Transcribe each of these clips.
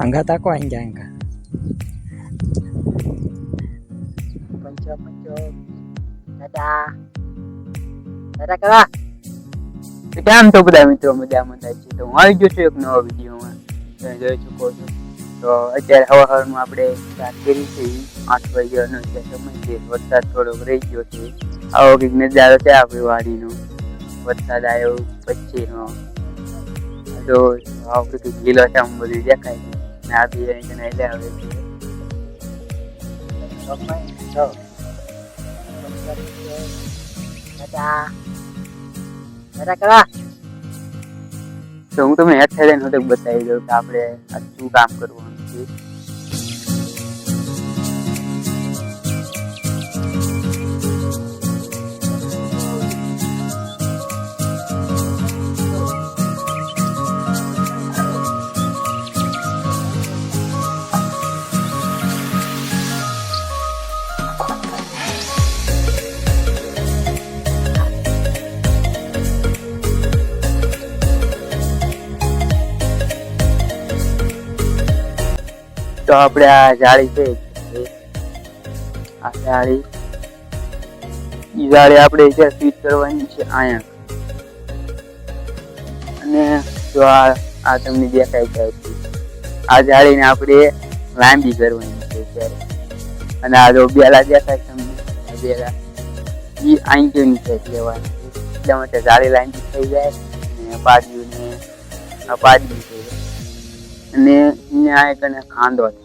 Anggata ko anjanga. પંચો દાદા દાદા કરા કેમ તો બધા મિત્રો મજામાં થાય છે. તો હું આવી ગયો છું એક નવા વિડીયોમાં. તમે જોઈ શકો છો તો અત્યારે હવારમાં આપણે સ્ટાર્ટ કરી છે 8 વાગ્યાનો સમય છે. વરસાદ થોડોક રહી ગયો છે. આવો કંઈક નજારો છે આપણી વાડીનો. વરસાદ આવ્યો પછીનો તો આવું કંઈક લીલોછમ બધું દેખાય છે. ને આ બી એને એટલે આવે છે તો હું તમને હેઠળ થોડુંક બતાવી દઉં કે આપણે આ શું કામ કરવાનું છે. તો આપણે આ જાળી છે આ જાળી આપણે જ્યાં ફિટ કરવાની છે અહીંયા. અને જો આ તમને દેખાય છે આ જાળીને આપણે લાંબી કરવાની છે ત્યારે. અને આ જો બેલા દેખાય તમને બેલા એ અહીં કેવી સાઈડ લેવાની છે એટલા માટે જાળી લાંબી થઈ જાય અને પાડ્યું આ પાડ્યું થઈ જાય અને અહીંયા એક ખાંડો છે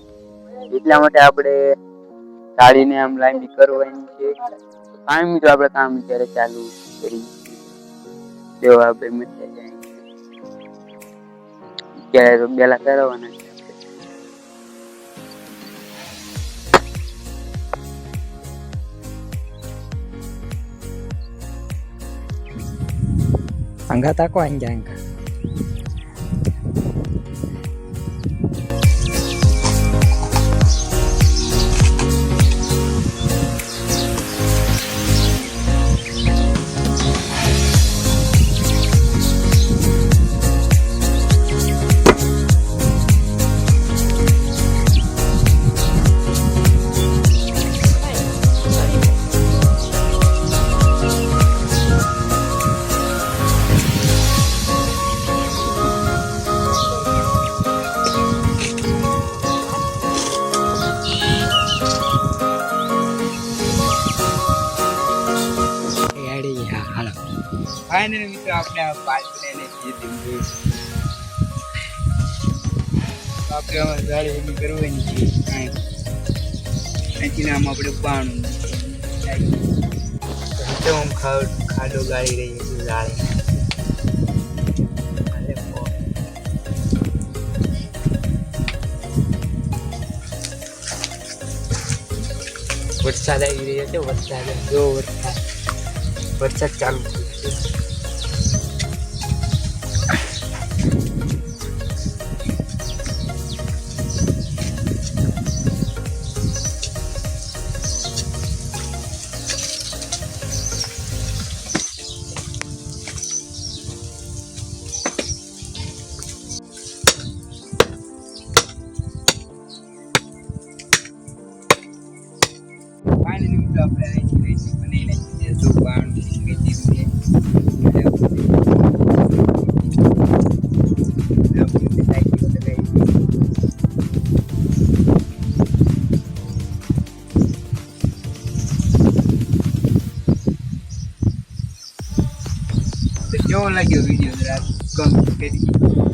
એટલા માટે આપણે જાળીને આમ લાંબી કરવાની છે. કામ તો આપણે કામ ત્યારે ચાલુ કરી જો આપણે મચા જાય ત્યારે તો બેલા કરવાના છે. Anggata ko anjanga. ફાઇનલી મિત્રો આપણે આ બાલ્કનીને જીતી આપણે આમાં જાળી એની કરવાની છે. અહીંથી નામ આપણે પાણું તો હું ખાડો ગાળી રહી છું જાળી. વરસાદ આવી રહ્યો છે. વરસાદ જો વરસાદ ચાલુ છે. પાણી મિત્રો આપણે અહીંથી બનાવી નાખીએ જો પાણી કેવો લાગ્યો વિડીયો જરા કમેન્ટ કરી.